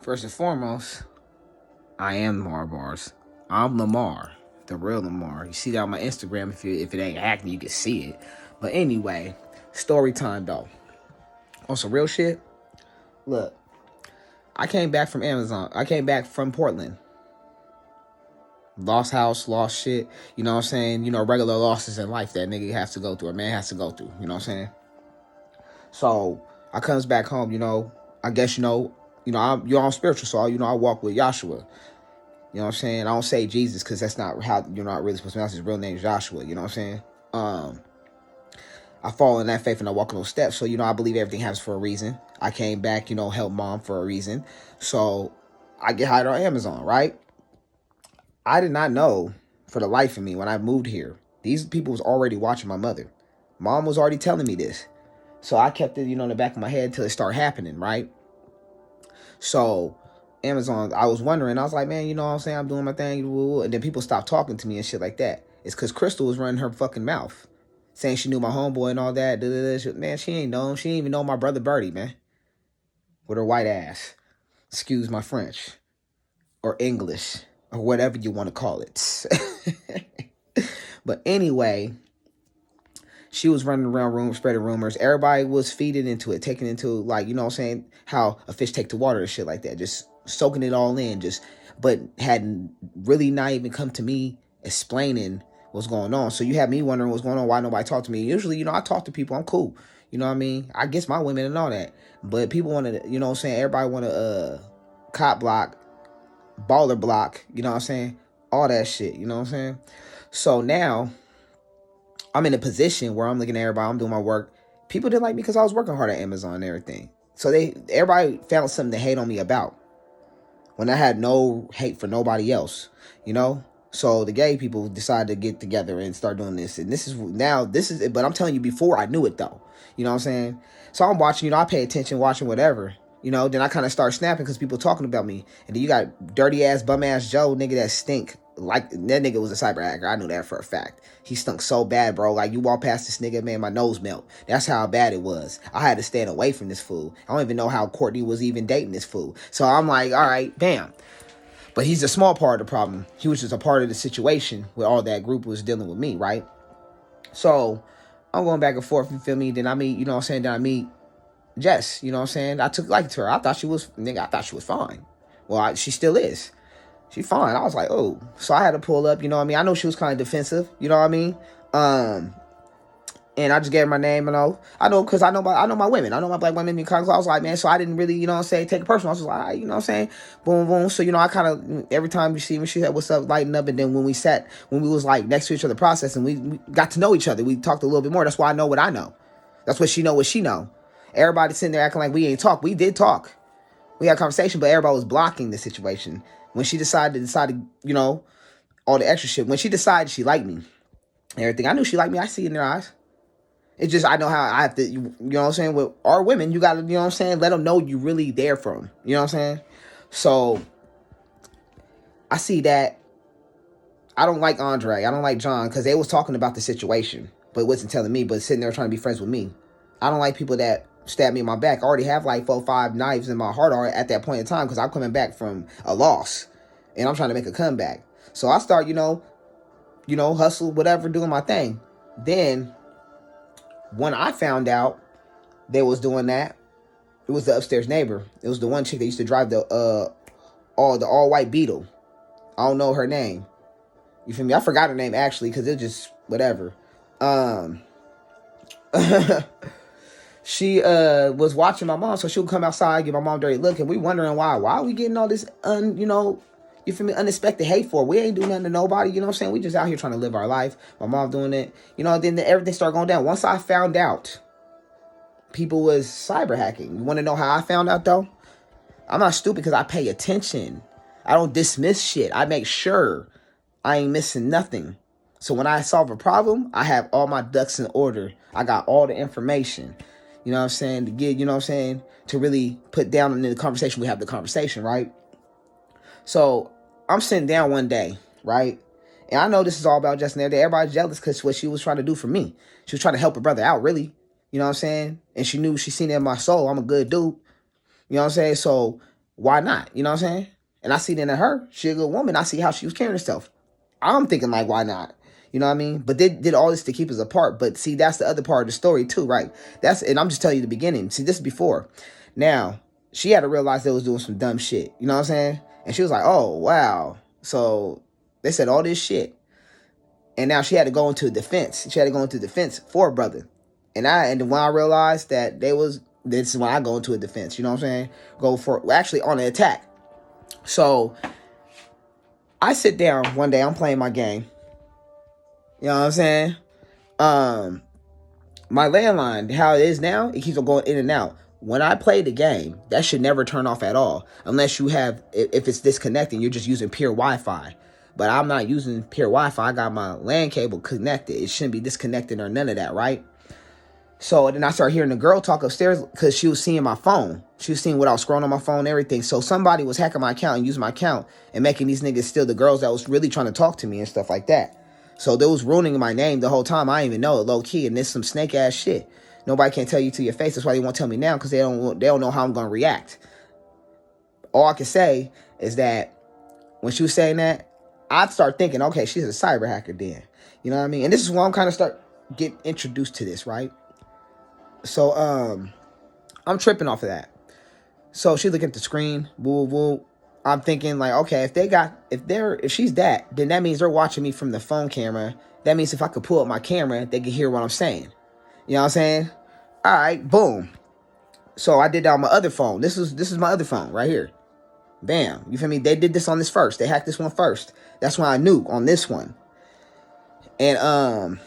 First and foremost, I am Lamar Bars. I'm Lamar, the real Lamar. You see that on my Instagram. If it ain't acting, you can see it. But anyway, story time though. On some real shit. Look, I came back from Amazon. I came back from Portland. Lost house, lost shit. You know what I'm saying? You know, regular losses in life that nigga has to go through, a man has to go through. You know what I'm saying? So I comes back home. I guess I'm spiritual, so I walk with Joshua. You know what I'm saying? I don't say Jesus because that's not how you're not really supposed to pronounce his real name, Joshua. You know what I'm saying? I fall in that faith and I walk in those steps. So, I believe everything happens for a reason. I came back, help mom for a reason. So I get hired on Amazon, right? I did not know for the life of me when I moved here. These people was already watching my mother. Mom was already telling me this. So I kept it, in the back of my head until it started happening, right? So Amazon, I was wondering, I was like, man, you know what I'm saying? I'm doing my thing. And then people stopped talking to me and shit like that. It's because Crystal was running her fucking mouth, saying she knew my homeboy and all that. Man, she ain't know him. She ain't even know my brother Birdie, man. With her white ass. Excuse my French. Or English. Or whatever you want to call it. But anyway, she was running around spreading rumors. Everybody was feeding into it, taking into, like, you know what I'm saying, how a fish take to water and shit like that. Just soaking it all in, but hadn't really not even come to me explaining what's going on. So you had me wondering what's going on, why nobody talked to me. Usually, I talk to people, I'm cool. You know what I mean? I guess my women and all that. But people want to, you know what I'm saying, everybody want to cop block, baller block, you know what I'm saying? All that shit, you know what I'm saying? So now I'm in a position where I'm looking at everybody, I'm doing my work. People didn't like me because I was working hard at Amazon and everything. So everybody found something to hate on me about when I had no hate for nobody else, So the gay people decided to get together and start doing this. And this is, but I'm telling you, before I knew it though, you know what I'm saying? So I'm watching, I pay attention, watching whatever, then I kind of start snapping because people talking about me. And then you got dirty ass, bum ass Joe, nigga that stink. Like, that nigga was a cyber hacker. I knew that for a fact. He stunk so bad, bro. Like, you walk past this nigga, man, my nose melt. That's how bad it was. I had to stand away from this fool. I don't even know how Courtney was even dating this fool. So I'm like, all right, damn. But he's a small part of the problem. He was just a part of the situation where all that group was dealing with me, right? So I'm going back and forth, you feel me? Then I meet, then I meet Jess, I took like to her. I thought she was fine. Well, she still is. She fine. I was like, oh. So I had to pull up, I know she was kind of defensive, and I just gave her my name, I know, because I know my women. I know my black women. Because I was like, man, so I didn't really, take it personal. I was like, boom, boom. So, I kind of, every time you see me, she said, what's up, lighten up. And then when we was like next to each other processing, we got to know each other. We talked a little bit more. That's why I know what I know. That's what she know. Everybody sitting there acting like we ain't talk. We did talk. We had a conversation, but everybody was blocking the situation. When she decided, all the extra shit. When she decided she liked me, everything, I knew she liked me. I see it in her eyes. It's just, I know how I have to, you know what I'm saying? With our women, you got to, let them know you really there for them. You know what I'm saying? So I see that. I don't like Andre. I don't like John because they was talking about the situation, but wasn't telling me, but sitting there trying to be friends with me. I don't like people that stab me in my back. I already have like 4 or 5 knives in my heart at that point in time because I'm coming back from a loss and I'm trying to make a comeback. So I start, hustle, whatever, doing my thing. Then when I found out they was doing that, it was the upstairs neighbor. It was the one chick that used to drive the all white Beetle. I don't know her name. You feel me? I forgot her name actually because it just whatever. She was watching my mom, so she would come outside, give my mom a dirty look, and we wondering why. Why are we getting all this you feel me, unexpected hate for? We ain't doing nothing to nobody, you know what I'm saying? We just out here trying to live our life. My mom doing it. Then everything started going down. Once I found out people was cyber hacking. You want to know how I found out though? I'm not stupid because I pay attention. I don't dismiss shit. I make sure I ain't missing nothing. So when I solve a problem, I have all my ducks in order. I got all the information. You know what I'm saying? To get, to really put down in the conversation, we have the conversation, right? So I'm sitting down one day, right? And I know this is all about Justin there. Everybody's jealous because what she was trying to do for me. She was trying to help her brother out, really. You know what I'm saying? And she seen it in my soul. I'm a good dude. You know what I'm saying? So Why not? You know what I'm saying? And I see that in her. She a good woman. I see how she was carrying herself. I'm thinking like, why not? You know what I mean? But they did all this to keep us apart. But see, that's the other part of the story too, right? And I'm just telling you the beginning. See, this is before. Now, she had to realize they was doing some dumb shit. You know what I'm saying? And she was like, oh, wow. So they said all this shit. And now she had to go into defense. She had to go into defense for her brother. And when I realized that this is when I go into a defense. You know what I'm saying? Go for, actually on an attack. So I sit down one day, I'm playing my game. You know what I'm saying? My landline, how it is now, it keeps on going in and out. When I play the game, that should never turn off at all. Unless you have, if it's disconnecting, you're just using pure Wi-Fi. But I'm not using pure Wi-Fi. I got my LAN cable connected. It shouldn't be disconnected or none of that, right? So then I started hearing the girl talk upstairs because she was seeing my phone. She was seeing what I was scrolling on my phone and everything. So somebody was hacking my account and using my account and making these niggas steal the girls that was really trying to talk to me and stuff like that. So they was ruining my name the whole time. I didn't even know it, low key. And this some snake ass shit. Nobody can tell you to your face. That's why they won't tell me now, because they don't know how I'm gonna react. All I can say is that when she was saying that, I'd start thinking, okay, she's a cyber hacker then. You know what I mean? And this is why I'm kind of start getting introduced to this, right? So I'm tripping off of that. So she looking at the screen, woo woo. I'm thinking like, okay, if she's that, then that means they're watching me from the phone camera. That means if I could pull up my camera, they could hear what I'm saying. You know what I'm saying? All right, boom. So I did that on my other phone. This is my other phone right here. Bam. You feel me? They did this on this first. They hacked this one first. That's why I knew on this one. And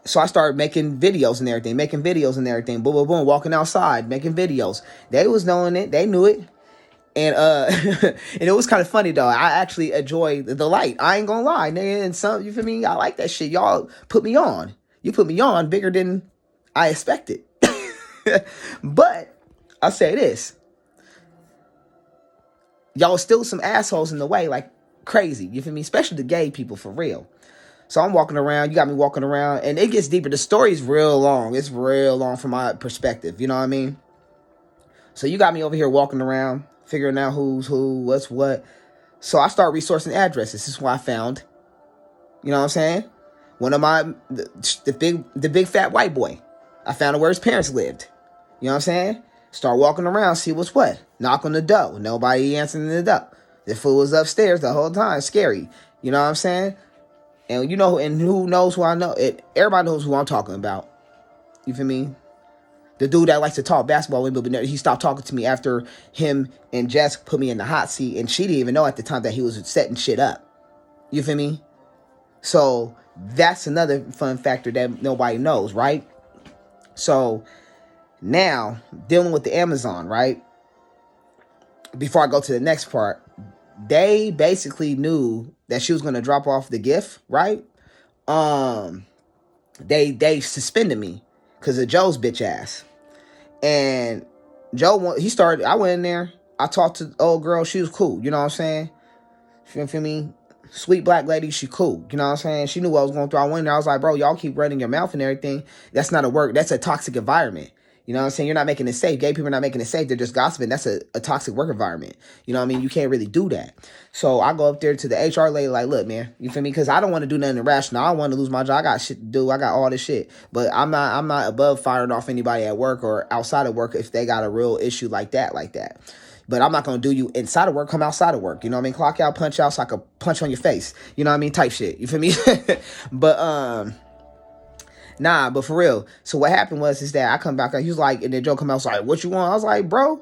so I started making videos and everything. Boom, boom, boom. Walking outside, making videos. They was knowing it. They knew it. And and it was kind of funny though. I actually enjoy the light. I ain't gonna lie, nigga. And some, you feel me? I like that shit. Y'all put me on. You put me on bigger than I expected. But I'll say this. Y'all still some assholes in the way, like crazy. You feel me? Especially the gay people, for real. So I'm walking around. You got me walking around. And it gets deeper. The story's real long. It's real long from my perspective. You know what I mean? So you got me over here walking around, figuring out who's who, what's what. So I start resourcing addresses. This is what I found. You know what I'm saying? One of the big fat white boy. I found out where his parents lived. You know what I'm saying? Start walking around, see what's what. Knock on the door. Nobody answering the door. The fool was upstairs the whole time. Scary. You know what I'm saying? And you know, and who knows who I know? Everybody knows who I'm talking about. You feel me? The dude that likes to talk basketball with me, but he stopped talking to me after him and Jess put me in the hot seat, and she didn't even know at the time that he was setting shit up. You feel me? So that's another fun factor that nobody knows, right? So now, dealing with the Amazon, right? Before I go to the next part, they basically knew that she was going to drop off the gift, right? They suspended me because of Joe's bitch ass. And Joe, I went in there, I talked to the old girl, she was cool, you know what I'm saying? You feel me? Sweet black lady, she cool, you know what I'm saying? She knew what I was going through. I went in there, I was like, bro, y'all keep running your mouth and everything. That's not that's a toxic environment. You know what I'm saying? You're not making it safe. Gay people are not making it safe. They're just gossiping. That's a toxic work environment. You know what I mean? You can't really do that. So I go up there to the HR lady like, look, man, you feel me? Because I don't want to do nothing irrational. I don't want to lose my job. I got shit to do. I got all this shit. But I'm not above firing off anybody at work or outside of work if they got a real issue like that. But I'm not going to do you inside of work, come outside of work. You know what I mean? Clock out, punch out so I can punch on your face. You know what I mean? Type shit. You feel me? But, nah, but for real. So what happened is that I come back, he was like, and then Joe come out, was like, what you want? I was like, bro,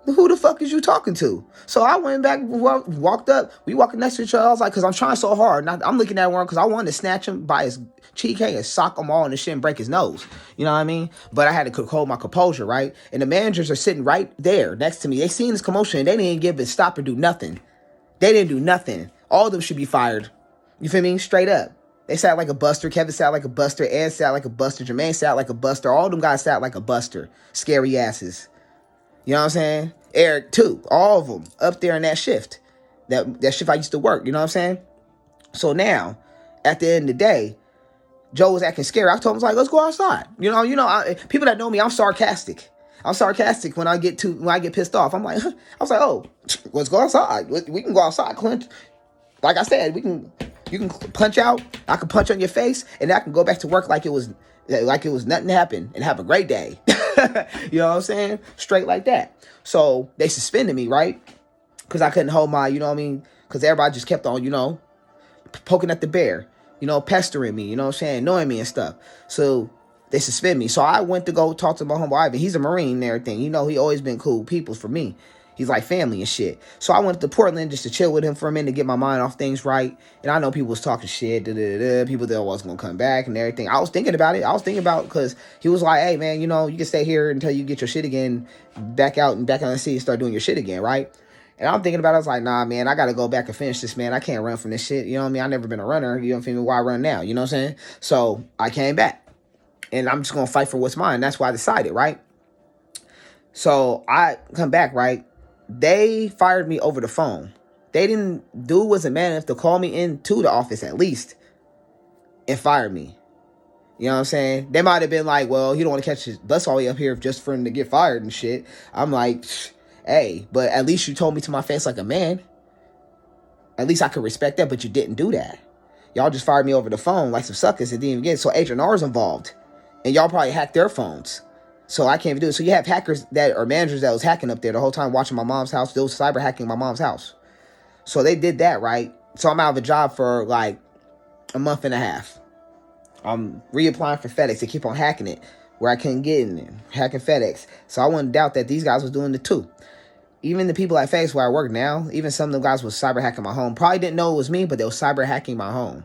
who the fuck is you talking to? So I went back, walked up, we walking next to each other. I was like, because I'm trying so hard. And I'm looking at one because I wanted to snatch him by his cheek and sock him all in the shit and break his nose. You know what I mean? But I had to hold my composure, right? And the managers are sitting right there next to me. They seen this commotion and they didn't give a stop or do nothing. They didn't do nothing. All of them should be fired. You feel me? Straight up. They sat like a buster. Kevin sat like a buster. Ed sat like a buster. Jermaine sat like a buster. All of them guys sat like a buster. Scary asses. You know what I'm saying? Eric, too. All of them up there in that shift. That shift I used to work. You know what I'm saying? So now, at the end of the day, Joe was acting scary. I told him, like, let's go outside. People that know me, I'm sarcastic. I'm sarcastic when I get pissed off. I'm like, I was like, oh, let's go outside. We can go outside, Clint. Like I said, you can punch out. I can punch on your face, and I can go back to work like it was nothing happened and have a great day. You know what I'm saying? Straight like that. So they suspended me, right? Because I couldn't hold my, you know what I mean? Because everybody just kept on, poking at the bear, pestering me, you know what I'm saying? Annoying me and stuff. So they suspended me. So I went to go talk to my homeboy Ivan. He's a Marine and everything. He always been cool people for me. He's like family and shit. So I went to Portland just to chill with him for a minute to get my mind off things right. And I know people was talking shit, people that wasn't going to come back and everything. I was thinking about it. Because he was like, hey, man, you can stay here until you get your shit again, back out in the city and start doing your shit again, right? And I'm thinking about it. I was like, nah, man, I got to go back and finish this, man. I can't run from this shit. You know what I mean? I've never been a runner. You know what I mean? Why run now? You know what I'm saying? So I came back. And I'm just going to fight for what's mine. That's why I decided, right? So I come back, right? They fired me over the phone. Dude wasn't man enough to call me into the office at least and fire me. You know what I'm saying? They might have been like, well, you don't want to catch his bus all the way up here just for him to get fired and shit. I'm like, hey, but at least you told me to my face like a man. At least I could respect that, but you didn't do that. Y'all just fired me over the phone like some suckers and didn't even get it. So H&R's involved. And y'all probably hacked their phones. So I can't even do it. So you have hackers that are managers that was hacking up there the whole time watching my mom's house. They was cyber hacking my mom's house. So they did that, right? So I'm out of a job for like a month and a half. I'm reapplying for FedEx. They keep on hacking it where I couldn't get in there. Hacking FedEx. So I wouldn't doubt that these guys was doing it too. Even the people at FedEx where I work now, even some of the guys was cyber hacking my home. Probably didn't know it was me, but they was cyber hacking my home.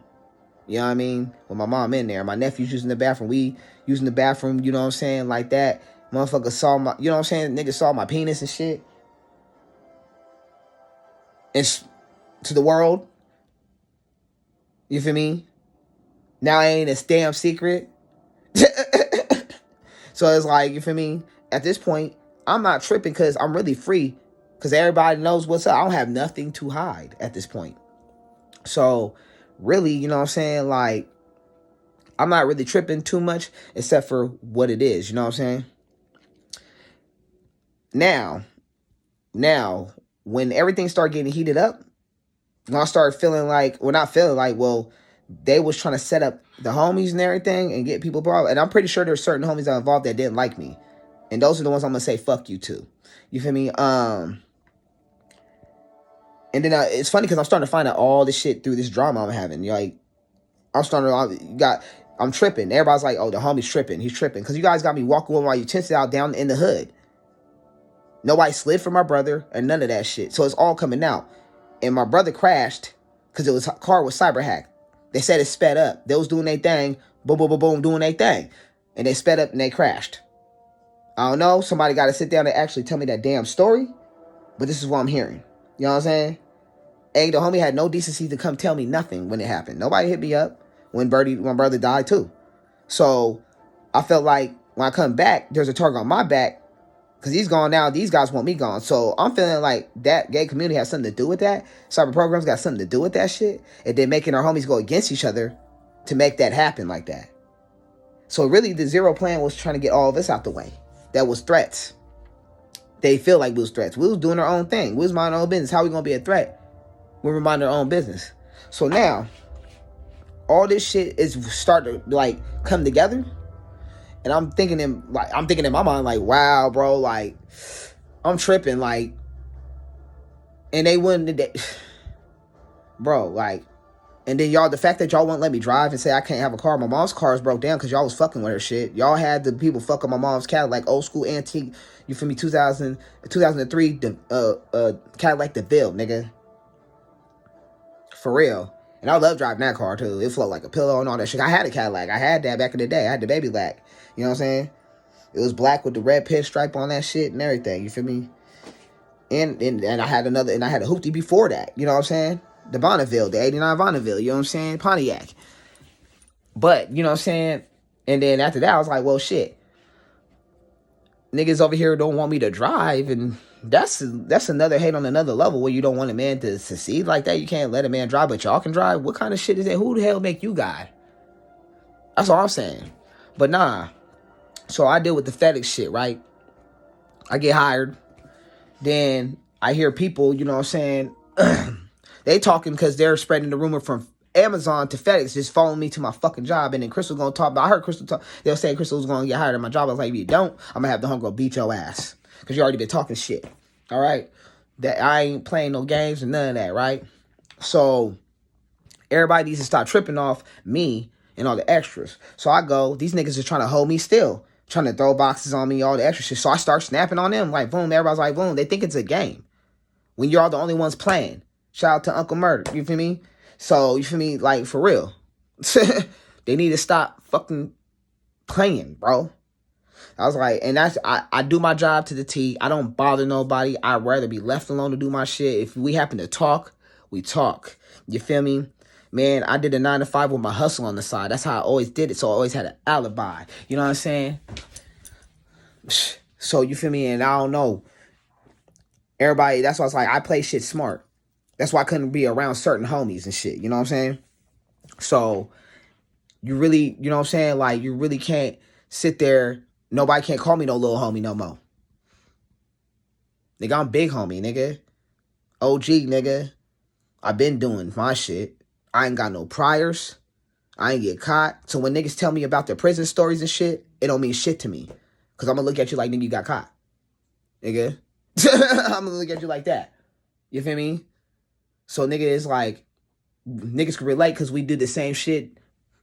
You know what I mean? With my mom in there. My nephew's using the bathroom. We using the bathroom, you know what I'm saying? Like that. Motherfucker saw my, you know what I'm saying? Nigga saw my penis and shit. It's to the world. You feel me? Now it ain't a damn secret. So it's like, you feel me? At this point, I'm not tripping because I'm really free. Because everybody knows what's up. I don't have nothing to hide at this point. So really, you know what I'm saying? Like, I'm not really tripping too much except for what it is. You know what I'm saying? Now, when everything started getting heated up, when I started feeling like, well, not feeling like, well, they was trying to set up the homies and everything and get people involved. And I'm pretty sure there's certain homies that are involved that didn't like me. And those are the ones I'm going to say, fuck you to. You feel me? And then it's funny because I'm starting to find out all this shit through this drama I'm having. Like, I'm tripping. Everybody's like, oh, the homie's tripping. He's tripping. Because you guys got me walking with my utensils out down in the hood. Nobody slid for my brother and none of that shit. So it's all coming out. And my brother crashed because car was cyber hacked. They said it sped up. They was doing their thing. Boom, boom, boom, boom, doing their thing. And they sped up and they crashed. I don't know. Somebody got to sit down and actually tell me that damn story. But this is what I'm hearing. You know what I'm saying? Hey, the homie had no decency to come tell me nothing when it happened. Nobody hit me up when my brother died too. So I felt like when I come back, there's a target on my back. Because he's gone now. These guys want me gone. So I'm feeling like that gay community has something to do with that. Cyber programs got something to do with that shit. And then making our homies go against each other to make that happen like that. So really the zero plan was trying to get all of this out the way. That was threats. They feel like we was threats. We was doing our own thing. We was minding our own business. How we going to be a threat? We're minding our own business. So now, all this shit is starting to like come together. And I'm thinking in my mind, like, wow, bro, like, I'm tripping, like, and they wouldn't, bro, like, and then y'all, the fact that y'all won't let me drive and say I can't have a car, my mom's car is broke down because y'all was fucking with her shit. Y'all had the people fucking my mom's Cadillac, old school antique, you feel me, 2003, Cadillac DeVille, nigga. For real. And I love driving that car, too. It float like a pillow and all that shit. I had a Cadillac. I had that back in the day. I had the baby lack. You know what I'm saying? It was black with the red pinstripe on that shit and everything. You feel me? And I had a hoopty before that. You know what I'm saying? The Bonneville, the 89 Bonneville. You know what I'm saying? Pontiac. But, you know what I'm saying? And then after that, I was like, well, shit. Niggas over here don't want me to drive. And that's another hate on another level where you don't want a man to succeed like that. You can't let a man drive, but y'all can drive. What kind of shit is that? Who the hell make you God? That's all I'm saying. But nah. So I deal with the FedEx shit, right? I get hired. Then I hear people, you know what I'm saying, they talking because they're spreading the rumor from Amazon to FedEx, just following me to my fucking job. And then Crystal gonna talk about, I heard Crystal talk, they'll say Crystal was gonna get hired at my job. I was like, if you don't, I'm gonna have the homegirl beat your ass. Because you already been talking shit. All right? That I ain't playing no games and none of that, right? So everybody needs to stop tripping off me and all the extras. So I go, these niggas is trying to hold me still, trying to throw boxes on me, all the extra shit. So I start snapping on them, like, boom, everybody's like, boom. They think it's a game when you're all the only ones playing. Shout out to Uncle Murder, you feel me? So, you feel me? Like, for real. They need to stop fucking playing, bro. I was like, and I do my job to the T. I don't bother nobody. I'd rather be left alone to do my shit. If we happen to talk, we talk. You feel me? Man, I did a 9 to 5 with my hustle on the side. That's how I always did it. So I always had an alibi. You know what I'm saying? So you feel me? And I don't know. Everybody, that's why it's like I play shit smart. That's why I couldn't be around certain homies and shit. You know what I'm saying? So you really, you know what I'm saying? Like you really can't sit there. Nobody can't call me no little homie no more. Nigga, I'm big homie, nigga. OG, nigga. I've been doing my shit. I ain't got no priors. I ain't get caught. So when niggas tell me about their prison stories and shit, it don't mean shit to me. Because I'm going to look at you like, nigga, you got caught. Nigga. I'm going to look at you like that. You feel me? So nigga is like, niggas can relate because we did the same shit.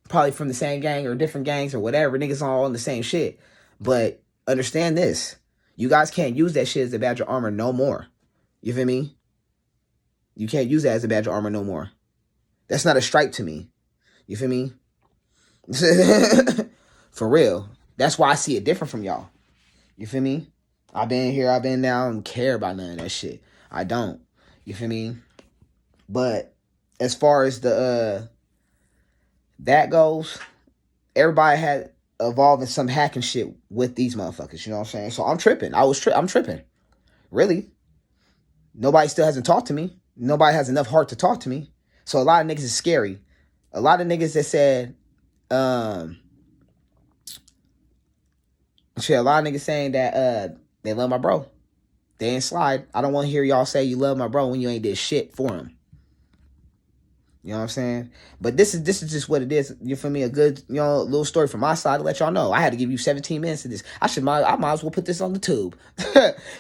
Probably from the same gang or different gangs or whatever. Niggas all on the same shit. But understand this. You guys can't use that shit as a badge of armor no more. You feel me? You can't use that as a badge of armor no more. That's not a stripe to me. You feel me? For real. That's why I see it different from y'all. You feel me? I've been here, I've been down, and care about none of that shit. I don't. You feel me? But as far as the that goes, everybody had evolved in some hacking shit with these motherfuckers. You know what I'm saying? So I'm tripping. I'm tripping. Really? Nobody still hasn't talked to me. Nobody has enough heart to talk to me. So a lot of niggas is scary. A lot of niggas that said, shit, a lot of niggas saying that they love my bro. They ain't slide. I don't want to hear y'all say you love my bro when you ain't did shit for him. You know what I'm saying? But this is just what it is. You feel me? A good, you know, little story from my side to let y'all know. I had to give you 17 minutes of this. I might as well put this on the tube.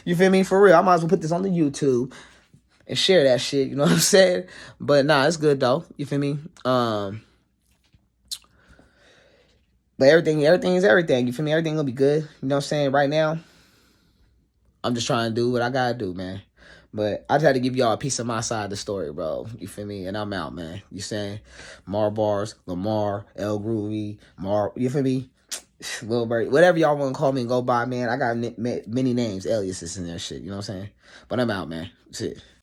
You feel me? For real. I might as well put this on the YouTube and share that shit. You know what I'm saying? But nah, it's good though. You feel me? But everything is everything. You feel me? Everything gonna be good. You know what I'm saying? Right now, I'm just trying to do what I gotta do, man. But I just had to give y'all a piece of my side of the story, bro. You feel me? And I'm out, man. You saying Mar Bars, Lamar, El Groovy, you feel me? Lil Bird, whatever y'all want to call me and go by, man. I got many names, aliases and that shit. You know what I'm saying? But I'm out, man. That's it.